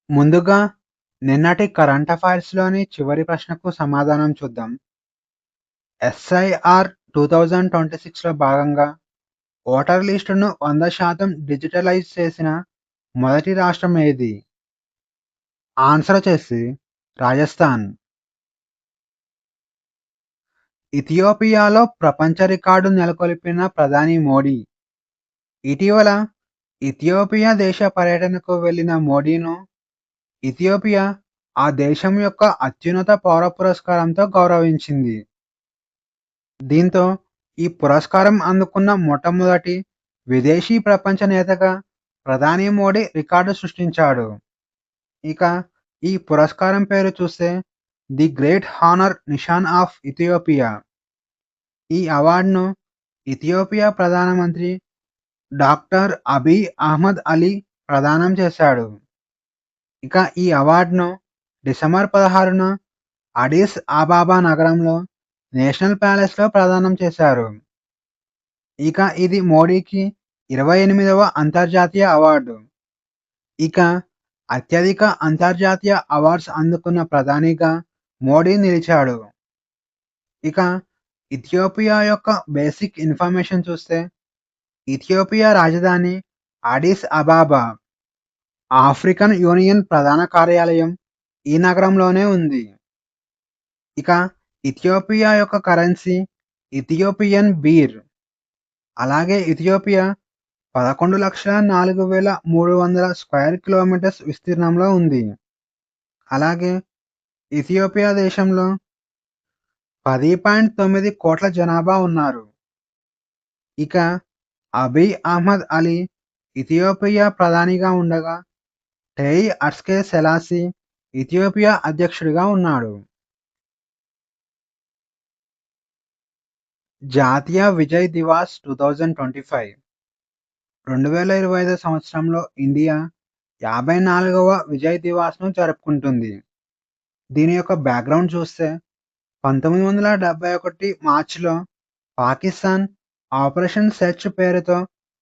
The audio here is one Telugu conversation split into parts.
ముందుగా నిన్నటి కరెంట్ అఫైర్స్‌లోని చివరి ప్రశ్నకు సమాధానం చూద్దాం. ఎస్ఐఆర్ 2026లో భాగంగా ఓటర్ లిస్టును 100% డిజిటలైజ్ చేసిన మొదటి రాష్ట్రం ఏది? ఆన్సర్ వచ్చేసి రాజస్థాన్. ఇథియోపియాలో ప్రపంచ రికార్డు నెలకొల్పిన ప్రధాని మోడీ. ఇటీవల ఇథియోపియా దేశ పర్యటనకు వెళ్లిన మోడీను ఇథియోపియా ఆ దేశం యొక్క అత్యున్నత పౌర పురస్కారంతో గౌరవించింది. దీంతో ఈ పురస్కారం అందుకున్న మొట్టమొదటి విదేశీ ప్రపంచ నేతగా ప్రధాని మోడీ రికార్డు సృష్టించాడు. ఇక ఈ పురస్కారం పేరు చూస్తే the great honour Nishan of Ethiopia. ఈ అవార్డును ఇథియోపియా ప్రధానమంత్రి డాక్టర్ అబీ అహ్మద్ అలీ ప్రదానం చేశాడు. ఇక ఈ అవార్డును డిసెంబర్ 16న అడిస్ అబాబా నగరంలో నేషనల్ ప్యాలెస్‌లో ప్రదానం చేశారు. ఇక ఇది మోడీకి 28వ అంతర్జాతీయ అవార్డు. ఇక అత్యధిక అంతర్జాతీయ అవార్డ్స్ అందుకున్న ప్రధానిగా మోడీ నిలిచాడు. ఇక ఇథియోపియా యొక్క బేసిక్ ఇన్ఫర్మేషన్ చూస్తే ఇథియోపియా రాజధాని అడిస్ అబాబా. ఆఫ్రికన్ యూనియన్ ప్రధాన కార్యాలయం ఈ నగరంలోనే ఉంది. ఇక ఇథియోపియా యొక్క కరెన్సీ ఇథియోపియన్ బీర్. అలాగే ఇథియోపియా 11,04,300 స్క్వేర్ కిలోమీటర్స్ విస్తీర్ణంలో ఉంది. అలాగే ఇథియోపియా దేశంలో 10.9 కోట్ల జనాభా ఉన్నారు. ఇక అబీ అహ్మద్ అలీ ఇథియోపియా ప్రధానిగా ఉండగా టెయ్ అట్స్కే సెలాసీ ఇథియోపియా అధ్యక్షుడిగా ఉన్నాడు. జాతీయ విజయ్ దివాస్ 2025 2025 సంవత్సరంలో ఇండియా 54వ విజయ్ దివాస్‌ను జరుపుకుంటుంది. దీని యొక్క బ్యాక్‌గ్రౌండ్ చూస్తే 1971 మార్చిలో పాకిస్తాన్ ఆపరేషన్ సెర్చ్ పేరుతో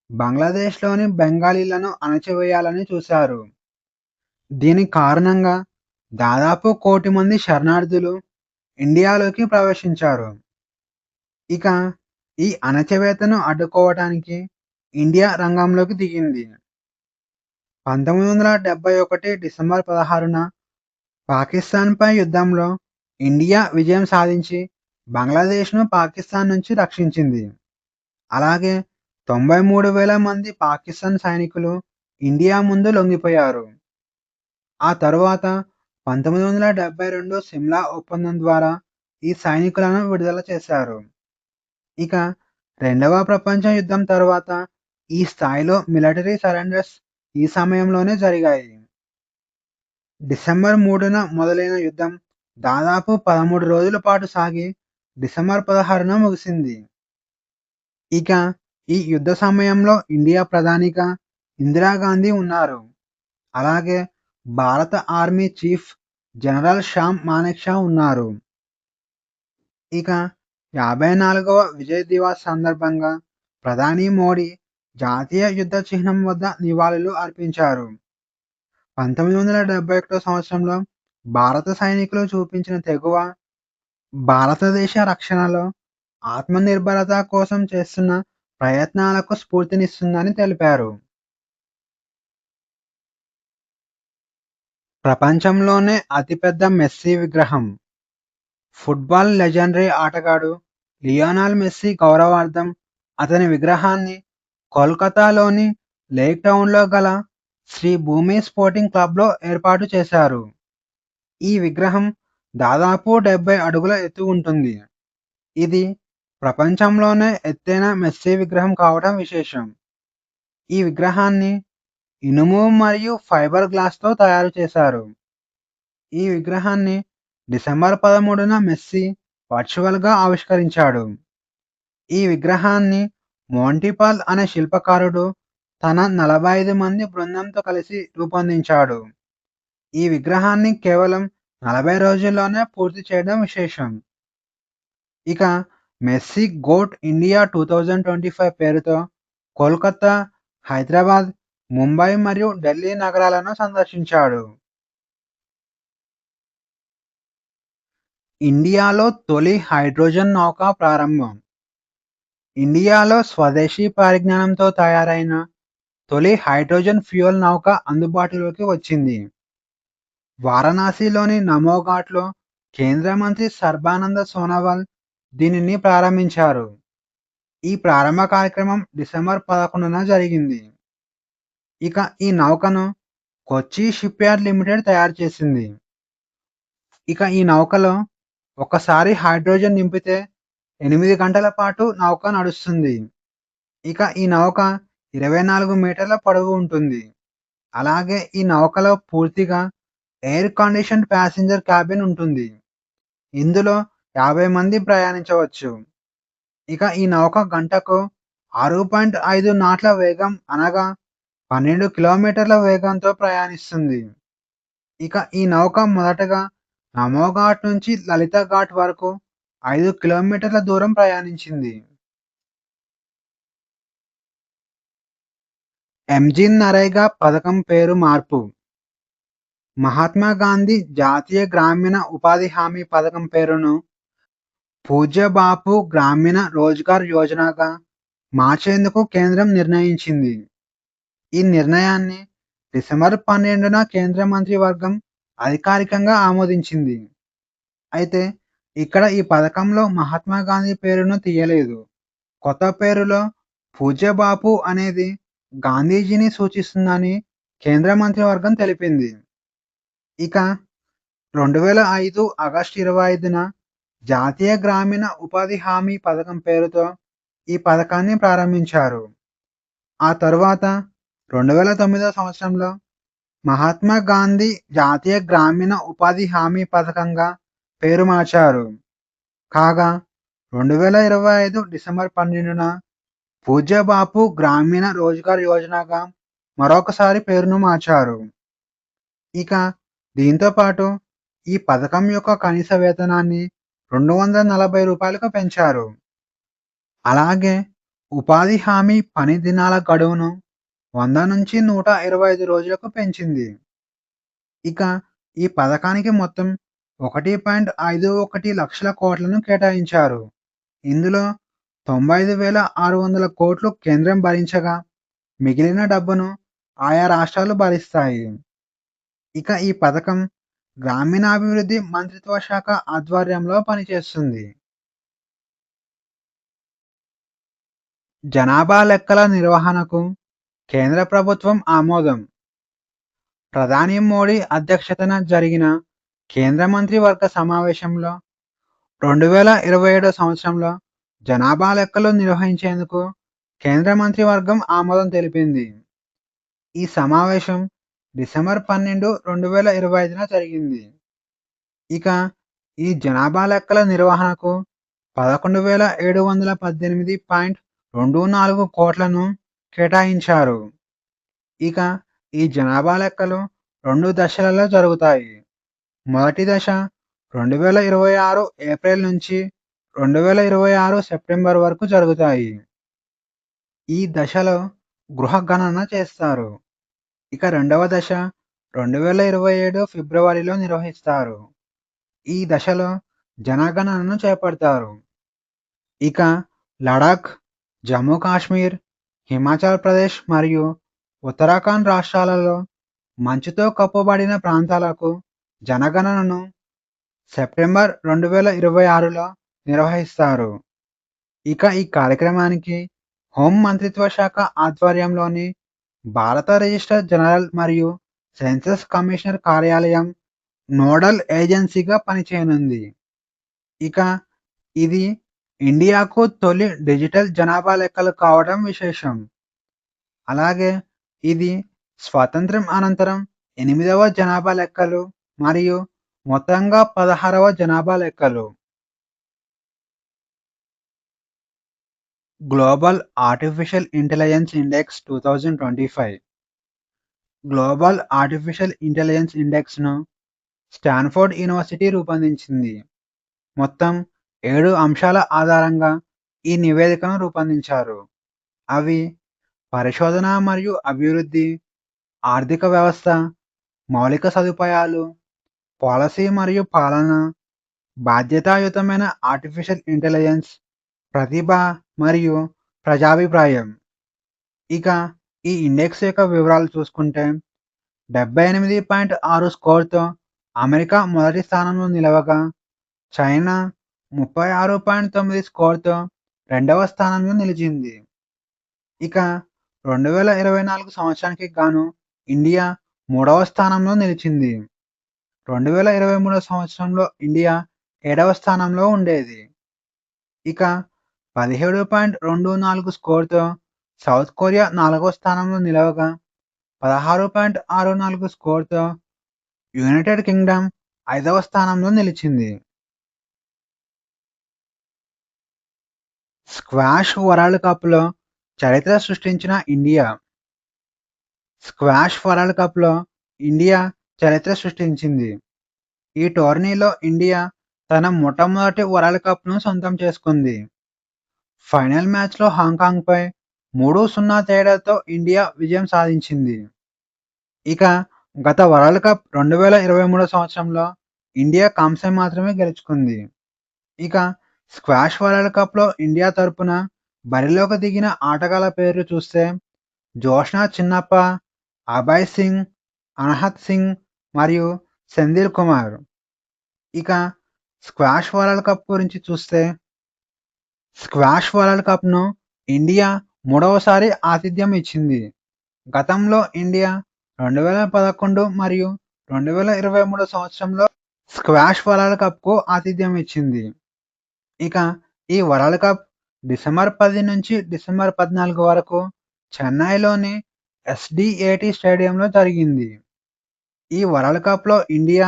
బంగ్లాదేశ్‌లోని బెంగాలీలను అణచివేయాలని చూశారు. దీని కారణంగా దాదాపు 1 కోటి మంది శరణార్థులు ఇండియాలోకి ప్రవేశించారు. ఇక ఈ అణచివేతను అడ్డుకోవటానికి ఇండియా రంగంలోకి దిగింది. 1971 డిసెంబర్ 16న పాకిస్తాన్‌పై యుద్ధంలో ఇండియా విజయం సాధించి బంగ్లాదేశ్‌ను పాకిస్తాన్ నుంచి రక్షించింది. అలాగే 93,000 మంది పాకిస్తాన్ సైనికులు ఇండియా ముందు లొంగిపోయారు. ఆ తరువాత 1972 సిమ్లా ఒప్పందం ద్వారా ఈ సైనికులను విడుదల చేశారు. ఇక రెండవ ప్రపంచ యుద్ధం తరువాత ఈ స్థాయిలో మిలిటరీ సరెండర్స్ ఈ సమయంలోనే జరిగాయి. డిసెంబర్ 3న మొదలైన యుద్ధం దాదాపు 13 రోజుల పాటు సాగి డిసెంబర్ 16న ముగిసింది. ఇక ఈ యుద్ధ సమయంలో ఇండియా ప్రధానిగా ఇందిరాగాంధీ ఉన్నారు. అలాగే భారత army chief general Shyam Manekshaw ఉన్నారు. ఇక 54వ విజయ్ దివాస్ సందర్భంగా ప్రధాని మోడీ జాతీయ యుద్ధ చిహ్నం వద్ద నివాళులు అర్పించారు. 1971 సంవత్సరంలో భారత సైనికులు చూపించిన తెగువ భారతదేశ రక్షణలో ఆత్మనిర్భరత కోసం చేస్తున్న ప్రయత్నాలకు స్ఫూర్తినిస్తుందని తెలిపారు. ప్రపంచంలోనే అతిపెద్ద మెస్సీ విగ్రహం. ఫుట్బాల్ లెజెండరీ ఆటగాడు లియోనెల్ మెస్సీ గౌరవార్థం అతని విగ్రహాన్ని కోల్కతాలోని లేక్ టౌన్లో గల శ్రీ భూమి స్పోర్టింగ్ క్లబ్లో ఏర్పాటు చేశారు. ఈ విగ్రహం దాదాపు 70 అడుగుల ఎత్తు ఉంటుంది. ఇది ప్రపంచంలోనే ఎత్తైన మెస్సీ విగ్రహం కావడం విశేషం. ఈ విగ్రహాన్ని ఇనుము మరియు ఫైబర్ గ్లాస్‌తో తయారు చేశారు. ఈ విగ్రహాన్ని డిసెంబర్ 13న మెస్సీ వర్చువల్‌గా ఆవిష్కరించాడు. ఈ విగ్రహాన్ని మోంటీ పాల్ అనే శిల్పకారుడు తన 45 మంది బృందంతో కలిసి రూపొందించాడు. ఈ విగ్రహాన్ని కేవలం 40 రోజుల్లోనే పూర్తి చేయడం విశేషం. ఇక మెస్సీ గోట్ ఇండియా 2025 పేరుతో కోల్కతా, హైదరాబాద్, ముంబై మరియు ఢిల్లీ నగరాలను సందర్శించాడు. ఇండియాలో తొలి హైడ్రోజన్ నౌక ప్రారంభం. ఇండియాలో స్వదేశీ పరిజ్ఞానంతో తయారైన తొలి హైడ్రోజన్ ఫ్యూయల్ నౌక అందుబాటులోకి వచ్చింది. వారణాసిలోని నమో ఘాట్లో కేంద్ర మంత్రి సర్బానంద సోనోవాల్ దీనిని ప్రారంభించారు. ఈ ప్రారంభ కార్యక్రమం డిసెంబర్ 11న జరిగింది. ఇక ఈ నౌకను కొచ్చి షిప్యార్డ్ లిమిటెడ్ తయారు చేసింది. ఇక ఈ నౌకలో ఒకసారి హైడ్రోజన్ నింపితే 8 గంటల పాటు నౌక నడుస్తుంది. ఇక ఈ నౌక 24 మీటర్ల పొడవు ఉంటుంది. అలాగే ఈ నౌకలో పూర్తిగా ఎయిర్ కండిషన్డ్ ప్యాసింజర్ క్యాబిన్ ఉంటుంది. ఇందులో 50 మంది ప్రయాణించవచ్చు. ఇక ఈ నౌక గంటకు 6.5 నాట్ల వేగం అనగా 12 కిలోమీటర్ల వేగంతో ప్రయాణిస్తుంది. ఇక ఈ నౌక మొదటగా నమో ఘాట్ నుంచి లలిత ఘాట్ వరకు 5 కిలోమీటర్ల దూరం ప్రయాణించింది. ఎంజీ నరేగా పథకం పేరు మార్పు. మహాత్మా గాంధీ జాతీయ గ్రామీణ ఉపాధి హామీ పథకం పేరును పూజ్య బాపు గ్రామీణ రోజ్గార్ యోజనగా మార్చేందుకు కేంద్రం నిర్ణయించింది. ఈ నిర్ణయాన్ని డిసెంబర్ 12న కేంద్ర మంత్రివర్గం అధికారికంగా ఆమోదించింది. అయితే ఇక్కడ ఈ పథకంలో మహాత్మా గాంధీ పేరును తీయలేదు. కొత్త పేరులో పూజ్య బాపు అనేది గాంధీజీని సూచిస్తుందని కేంద్ర మంత్రివర్గం తెలిపింది. ఇక 2005 ఆగస్టు 25న జాతీయ గ్రామీణ ఉపాధి హామీ పథకం పేరుతో ఈ పథకాన్ని ప్రారంభించారు. ఆ తరువాత 2009 సంవత్సరంలో మహాత్మా గాంధీ జాతీయ గ్రామీణ ఉపాధి హామీ పథకంగా పేరు మార్చారు. కాగా 2025 డిసెంబర్ 12న పూజ్య బాపు గ్రామీణ రోజ్గార్ యోజనగా మరొకసారి పేరును మార్చారు. ఇక దీంతో పాటు ఈ పథకం యొక్క కనీస వేతనాన్ని 240 రూపాయలకు పెంచారు. అలాగే ఉపాధి హామీ పని దినాల గడువును 100 నుంచి 125 రోజులకు పెంచింది. ఇక ఈ పథకానికి మొత్తం 1.51 లక్షల కోట్లను కేటాయించారు. ఇందులో 95,600 కోట్లు కేంద్రం భరించగా మిగిలిన డబ్బును ఆయా రాష్ట్రాలు భరిస్తాయి. ఇక ఈ పథకం గ్రామీణాభివృద్ధి మంత్రిత్వ శాఖ ఆధ్వర్యంలో పనిచేస్తుంది. జనాభా లెక్కల నిర్వహణకు కేంద్ర ప్రభుత్వం ఆమోదం. ప్రధాని మోడీ అధ్యక్షతన జరిగిన కేంద్ర మంత్రివర్గ సమావేశంలో 2027 సంవత్సరంలో జనాభా లెక్కలు నిర్వహించేందుకు కేంద్ర మంత్రివర్గం ఆమోదం తెలిపింది. ఈ సమావేశం డిసెంబర్ 12, 2025న జరిగింది. ఇక ఈ జనాభా లెక్కల నిర్వహణకు 11,718.24 కోట్లను కేటాయించారు. ఇక ఈ జనాభా లెక్కలు 2 దశలలో జరుగుతాయి. మొదటి దశ 2026 ఏప్రిల్ నుంచి 2026 సెప్టెంబర్ వరకు జరుగుతాయి. ఈ దశలో గృహ గణన చేస్తారు. ఇక రెండవ దశ 2027 ఫిబ్రవరిలో నిర్వహిస్తారు. ఈ దశలో జనగణనను చేపడతారు. ఇక లడాఖ్, జమ్మూ కాశ్మీర్, హిమాచల్ ప్రదేశ్ మరియు ఉత్తరాఖండ్ రాష్ట్రాలలో మంచుతో కప్పబడిన ప్రాంతాలకు జనగణనను సెప్టెంబర్ 2026లో నిర్వహిస్తారు. ఇక ఈ కార్యక్రమానికి హోం మంత్రిత్వ శాఖ ఆధ్వర్యంలోని భారత రిజిస్టర్ జనరల్ మరియు సెన్సస్ కమిషనర్ కార్యాలయం నోడల్ ఏజెన్సీగా పనిచేయనుంది. ఇక ఇది ఇండియాకు తొలి డిజిటల్ జనాభా లెక్కలు కావడం విశేషం. అలాగే ఇది స్వాతంత్ర్యం అనంతరం 8వ జనాభా లెక్కలు మరియు మొత్తంగా 16వ జనాభా లెక్కలు. Global artificial intelligence index 2025. Global artificial intelligence ఇండెక్స్ను స్టాన్ఫోర్డ్ యూనివర్సిటీ రూపొందించింది. మొత్తం 7 అంశాల ఆధారంగా ఈ నివేదికను రూపొందించారు. అవి పరిశోధన మరియు అభివృద్ధి, ఆర్థిక వ్యవస్థ, మౌలిక సదుపాయాలు, పాలసీ మరియు పాలన, బాధ్యతాయుతమైన ఆర్టిఫిషియల్ ఇంటెలిజెన్స్, ప్రతిభ మరియు ప్రజాభిప్రాయం. ఇక ఈ ఇండెక్స్ యొక్క వివరాలు చూసుకుంటే 78.6 స్కోర్‌తో అమెరికా మొదటి స్థానంలో నిలవగా, చైనా 36.9 స్కోర్‌తో రెండవ స్థానంలో నిలిచింది. ఇక 2024 సంవత్సరానికి గాను ఇండియా మూడవ స్థానంలో నిలిచింది. 2023 సంవత్సరంలో ఇండియా ఏడవ స్థానంలో ఉండేది. ఇక 17.24 స్కోర్‌తో సౌత్ కొరియా నాలుగవ స్థానంలో నిలవగా, 16.64 స్కోర్‌తో యునైటెడ్ కింగ్డమ్ ఐదవ స్థానంలో నిలిచింది. స్క్వాష్ వరల్డ్ కప్‌లో చరిత్ర సృష్టించిన ఇండియా. స్క్వాష్ వరల్డ్ కప్‌లో ఇండియా చరిత్ర సృష్టించింది. ఈ టోర్నీలో ఇండియా తన మొట్టమొదటి వరల్డ్ కప్‌ను సొంతం చేసుకుంది. ఫైనల్ మ్యాచ్‌లో హాంకాంగ్‌పై 3-0 తేడాతో ఇండియా విజయం సాధించింది. ఇక గత వరల్డ్ కప్ 2023 సంవత్సరంలో ఇండియా కాంస్యం మాత్రమే గెలుచుకుంది. ఇక స్క్వాష్ వరల్డ్ కప్‌లో ఇండియా తరపున బరిలోకి దిగిన ఆటగాళ్ల పేర్లు చూస్తే జోష్నా చిన్నప్ప, అభయ్ సింగ్, అనహత్ సింగ్ మరియు సెంథిల్ కుమార్. ఇక స్క్వాష్ వరల్డ్ కప్ గురించి చూస్తే స్క్వాష్ వరల్డ్ కప్‌ను ఇండియా మూడవసారి ఆతిథ్యం ఇచ్చింది. గతంలో ఇండియా 2011 మరియు 2023 సంవత్సరంలో స్క్వాష్ వరల్డ్ కప్‌కు ఆతిథ్యం ఇచ్చింది. ఇక ఈ వరల్డ్ కప్ డిసెంబర్ 10 నుంచి డిసెంబర్ 14 వరకు చెన్నైలోని ఎస్‌డిఏటి స్టేడియంలో జరిగింది. ఈ వరల్డ్ కప్‌లో ఇండియా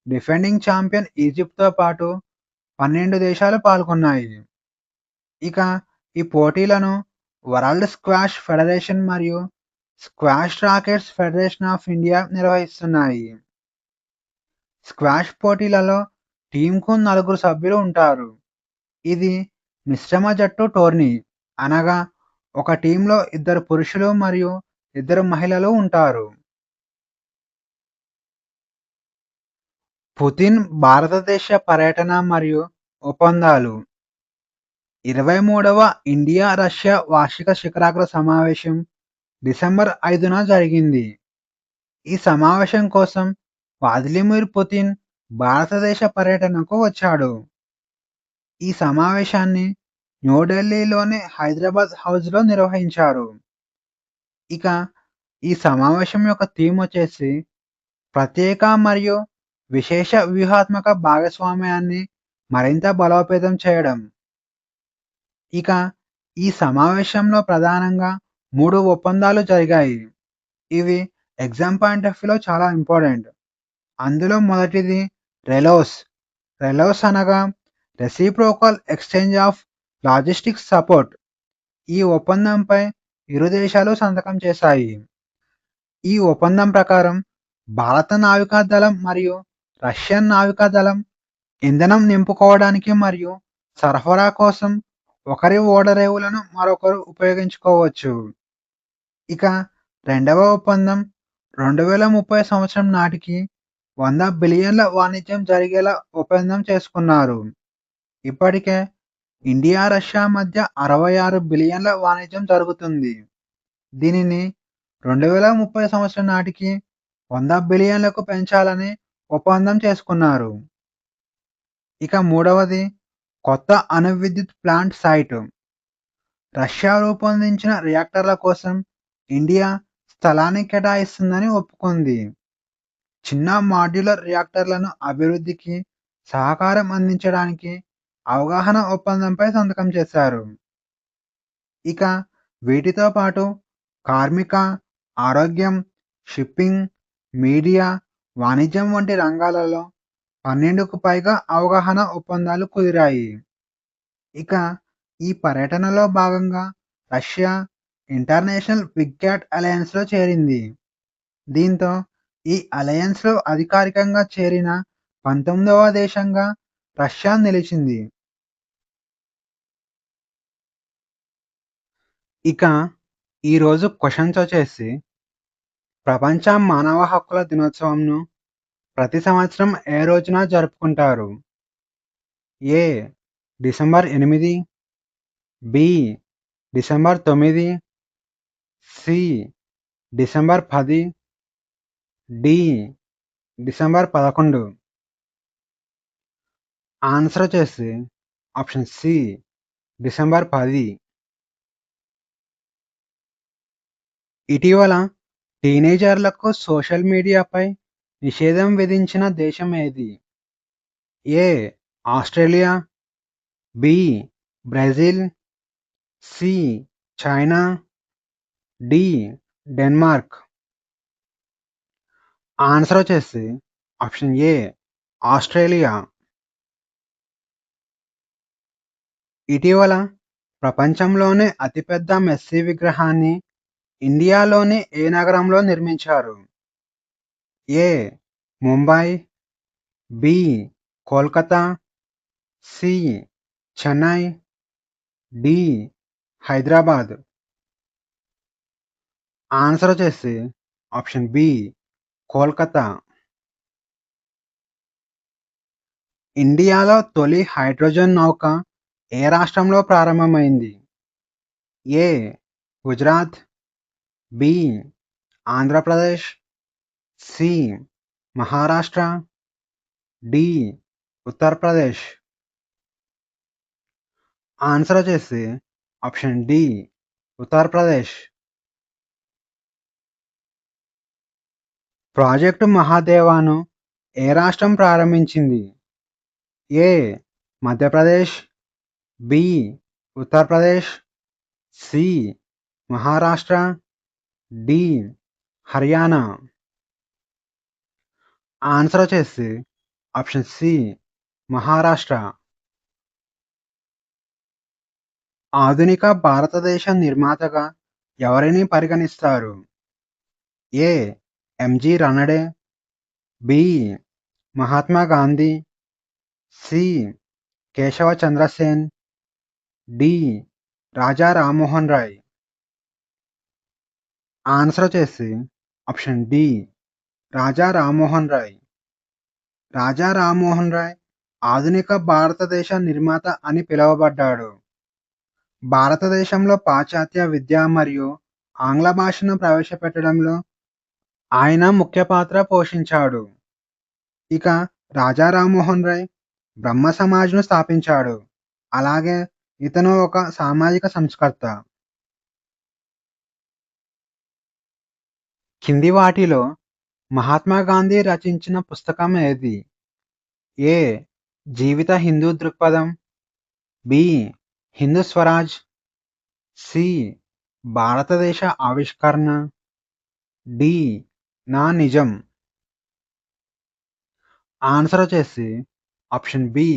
డిఫెండింగ్ ఛాంపియన్ ఈజిప్ట్‌తో పాటు 12 దేశాలు పాల్గొన్నాయి. ఇక ఈ పోటీలను వరల్డ్ స్క్వాష్ ఫెడరేషన్ మరియు squash rackets federation of India నిర్వహిస్తున్నాయి. స్క్వాష్ పోటీలలో టీమ్‌కు నలుగురు సభ్యులు ఉంటారు. ఇది మిశ్రమ జట్టు టోర్నీ. అనగా ఒక టీమ్‌లో ఇద్దరు పురుషులు మరియు ఇద్దరు మహిళలు ఉంటారు. పుతిన్ భారతదేశ పర్యటన మరియు ఒప్పందాలు. 23వ ఇండియా రష్యా వార్షిక శిఖరాగ్ర సమావేశం డిసెంబర్ 5న జరిగింది. ఈ సమావేశం కోసం వ్లాదిమిర్ పుతిన్ భారతదేశ పర్యటనకు వచ్చాడు. ఈ సమావేశాన్ని న్యూఢిల్లీలోని హైదరాబాద్ హౌస్‌లో నిర్వహించారు. ఇక ఈ సమావేశం యొక్క థీమ్ వచ్చేసి ప్రత్యేక మరియు విశేష వ్యూహాత్మక భాగస్వామ్యాన్ని మరింత బలోపేతం చేయడం. ఇక ఈ సమావేశంలో ప్రధానంగా 3 ఒప్పందాలు జరిగాయి. ఇవి ఎగ్జామ్ పాయింట్ ఆఫ్ వ్యూలో చాలా ఇంపార్టెంట్. అందులో మొదటిది రెలోస్. రెలోస్ అనగా reciprocal exchange of logistics support. ఈ ఒప్పందంపై ఇరు దేశాలు సంతకం చేశాయి. ఈ ఒప్పందం ప్రకారం భారత నావికాదళం మరియు రష్యన్ నావికాదళం ఇంధనం నింపుకోవడానికి మరియు సరఫరా కోసం ఒకరి ఓడరేవులను మరొకరు ఉపయోగించుకోవచ్చు. ఇక రెండవ ఒప్పందం 2030 సంవత్సరం నాటికి 100 బిలియన్ల వాణిజ్యం జరిగేలా ఒప్పందం చేసుకున్నారు. ఇప్పటికే ఇండియా, రష్యా మధ్య 66 బిలియన్ల వాణిజ్యం జరుగుతుంది. దీనిని 2030 సంవత్సరం నాటికి 100 బిలియన్లకు పెంచాలని ఒప్పందం చేసుకున్నారు. ఇక మూడవది కొత్త అణు విద్యుత్ ప్లాంట్ సైట్. రష్యా రూపొందించిన రియాక్టర్ల కోసం ఇండియా స్థలాన్ని కేటాయిస్తుందని ఒప్పుకుంది. చిన్న మాడ్యులర్ రియాక్టర్లను అభివృద్ధికి సహకారం అందించడానికి అవగాహన ఒప్పందంపై సంతకం చేశారు. ఇక వీటితో పాటు కార్మిక, ఆరోగ్యం, షిప్పింగ్, మీడియా, వాణిజ్యం వంటి రంగాలలో 12కు పైగా అవగాహన ఒప్పందాలు కుదిరాయి. ఇక ఈ పర్యటనలో భాగంగా రష్యా ఇంటర్నేషనల్ బిగ్ క్యాట్ అలయన్స్‌లో చేరింది. దీంతో ఈ అలయన్స్‌లో అధికారికంగా చేరిన 19వ దేశంగా రష్యా నిలిచింది. ఇక ఈరోజు క్వెషన్స్ వచ్చేసి ప్రపంచ మానవ హక్కుల దినోత్సవంను ప్రతి సంవత్సరం ఏ రోజున జరుపుకుంటారు? A December 8, B December 9, C December 10, D December 11. Answer వచ్చేసి ఆప్షన్ సి డిసెంబర్ 10. ఇటీవల టీనేజర్లకు సోషల్ మీడియాపై నిషేధం విధించిన దేశం ఏది? A Australia, B Brazil, C China, D Denmark. Answer వచ్చేసి ఆప్షన్ ఏ ఆస్ట్రేలియా. ఇటీవల ప్రపంచంలోనే అతిపెద్ద మెస్సీ విగ్రహాన్ని ఇండియాలోని ఏ నగరంలో నిర్మించారు? A Mumbai, B Kolkata, C Chennai, D Hyderabad. Answer వచ్చేసి ఆప్షన్ బి కోల్కతా. ఇండియాలో తొలి హైడ్రోజన్ నౌక ఏ రాష్ట్రంలో ప్రారంభమైంది? A Gujarat, B Andhra Pradesh, C Maharashtra, D Uttar Pradesh. Answer వచ్చేసి ఆప్షన్ డి ఉత్తరప్రదేశ్. ప్రాజెక్టు మహాదేవాను ఏ రాష్ట్రం ప్రారంభించింది? A Madhya Pradesh, B Uttar Pradesh, C Maharashtra, D Haryana. Answer వచ్చేసి ఆప్షన్ సి మహారాష్ట్ర. ఆధునిక భారతదేశ నిర్మాతగా ఎవరిని పరిగణిస్తారు? A MG Ranade, B Mahatma Gandhi, C Keshav Chandra Sen, D Raja Rammohan Roy. Answer వచ్చేసి ఆప్షన్ డి రాజా రామ్మోహన్ రాయ్. రాజా రామ్మోహన్ రాయ్ ఆధునిక భారతదేశ నిర్మాత అని పిలువబడ్డాడు. భారతదేశంలో పాశ్చాత్య విద్య మరియు ఆంగ్ల భాషను ప్రవేశపెట్టడంలో ఆయన ముఖ్య పాత్ర పోషించాడు. ఇక రాజా రామ్మోహన్ రాయ్ బ్రహ్మ సమాజ్ను స్థాపించాడు. అలాగే ఇతను ఒక సామాజిక సంస్కర్త. కింది వాటిలో మహాత్మా గాంధీ రచించిన పుస్తకం ఏది? ఏ జీవిత హిందూ దృక్పథం, బి హిందూ స్వరాజ్, సి భారతదేశ ఆవిష్కరణ, డి నా నిజం. ఆన్సర్ వచ్చేసి ఆప్షన్ బి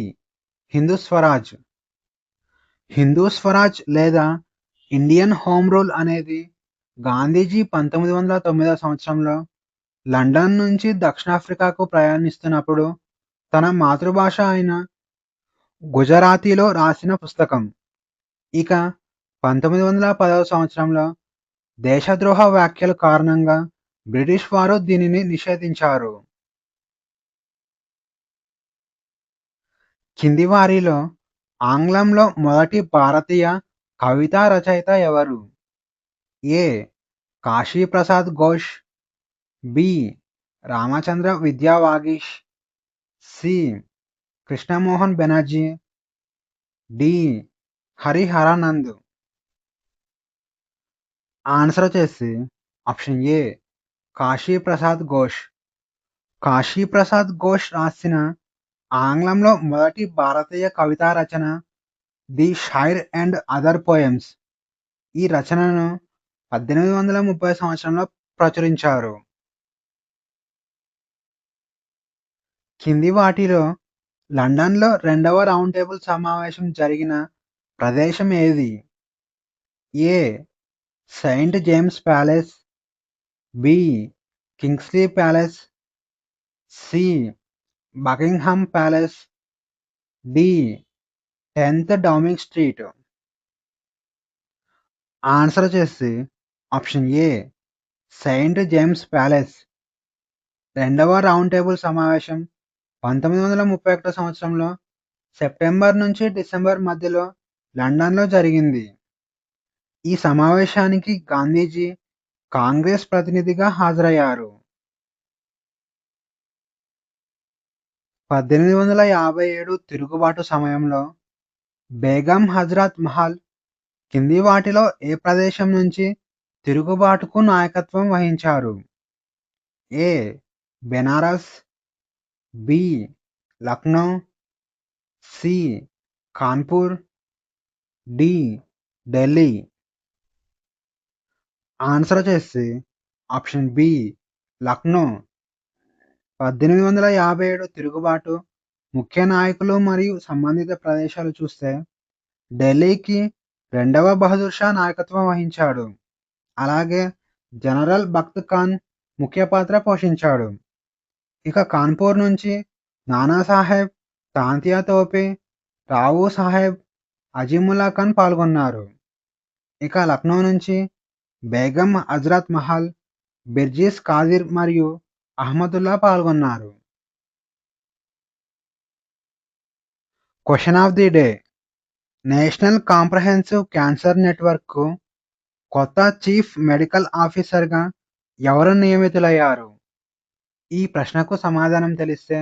హిందూ స్వరాజ్. హిందూ స్వరాజ్ లేదా ఇండియన్ హోమ్ రూల్ అనేది గాంధీజీ 1909 సంవత్సరంలో లండన్ నుంచి దక్షిణాఫ్రికాకు ప్రయాణిస్తున్నప్పుడు తన మాతృభాష అయిన గుజరాతీలో రాసిన పుస్తకం. ఇక 1910 సంవత్సరంలో దేశద్రోహ వ్యాఖ్యల కారణంగా బ్రిటిష్ వారు దీనిని నిషేధించారు. కింది వారిలో ఆంగ్లంలో మొదటి భారతీయ కవితా రచయిత ఎవరు? A Kashi Prasad Ghosh, B Ramchandra Vidyavagish, C Krishnamohan Banerjee, D Hariharanand. Answer వచ్చేసి ఆప్షన్ ఏ కాశీ ప్రసాద్ ఘోష్. కాశీ ప్రసాద్ ఘోష్ రాసిన ఆంగ్లంలో మొదటి భారతీయ కవితా రచన the Shair and other poems. ఈ రచనను 1830 సంవత్సరంలో ప్రచురించారు. కింది వాటిలో లండన్లో రెండవ రౌండ్ టేబుల్ సమావేశం జరిగిన ప్రదేశం ఏది? A Saint James Palace, B Kingsley Palace, C Buckingham Palace, D 10th Downing Street. Answer వచ్చేసి option A Saint James Palace. రెండవ రౌండ్ టేబుల్ సమావేశం 1931 సంవత్సరంలో సెప్టెంబర్ నుంచి డిసెంబర్ మధ్యలో లండన్లో జరిగింది. ఈ సమావేశానికి గాంధీజీ కాంగ్రెస్ ప్రతినిధిగా హాజరయ్యారు. 1857 తిరుగుబాటు సమయంలో బేగం హజ్రత్ మహల్ కింది వాటిలో ఏ ప్రదేశం నుంచి తిరుగుబాటుకు నాయకత్వం వహించారు? A. Benares, B. Lucknow, C. Kanpur, D. Delhi. Answer వచ్చేసి ఆప్షన్ బి లక్నో. 1857 తిరుగుబాటు ముఖ్య నాయకులు మరియు సంబంధిత ప్రదేశాలు చూస్తే ఢిల్లీకి రెండవ బహదూర్ షా నాయకత్వం వహించాడు. అలాగే జనరల్ బఖ్త్ ఖాన్ ముఖ్య పాత్ర పోషించాడు. ఇక కాన్పూర్ నుంచి నానాసాహెబ్, తాంతియా తోపే, రావు సాహెబ్, అజీముల్లా ఖాన్ పాల్గొన్నారు. ఇక లక్నో నుంచి బేగం హజ్రత్ మహల్, బిర్జిస్ కాదిర్ మరియు అహ్మదుల్లా పాల్గొన్నారు. Question of the day. National comprehensive cancer నెట్వర్క్కు కొత్త చీఫ్ మెడికల్ ఆఫీసర్గా ఎవరు నియమితులయ్యారు? ఈ ప్రశ్నకు సమాధానం తెలిస్తే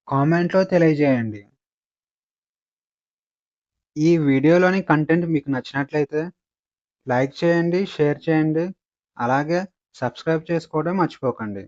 కామెంట్లో తెలియజేయండి. ఈ వీడియోలోని కంటెంట్ మీకు నచ్చినట్లయితే లైక్ చేయండి, షేర్ చేయండి, అలాగే సబ్స్క్రైబ్ చేసుకోవడం మర్చిపోకండి.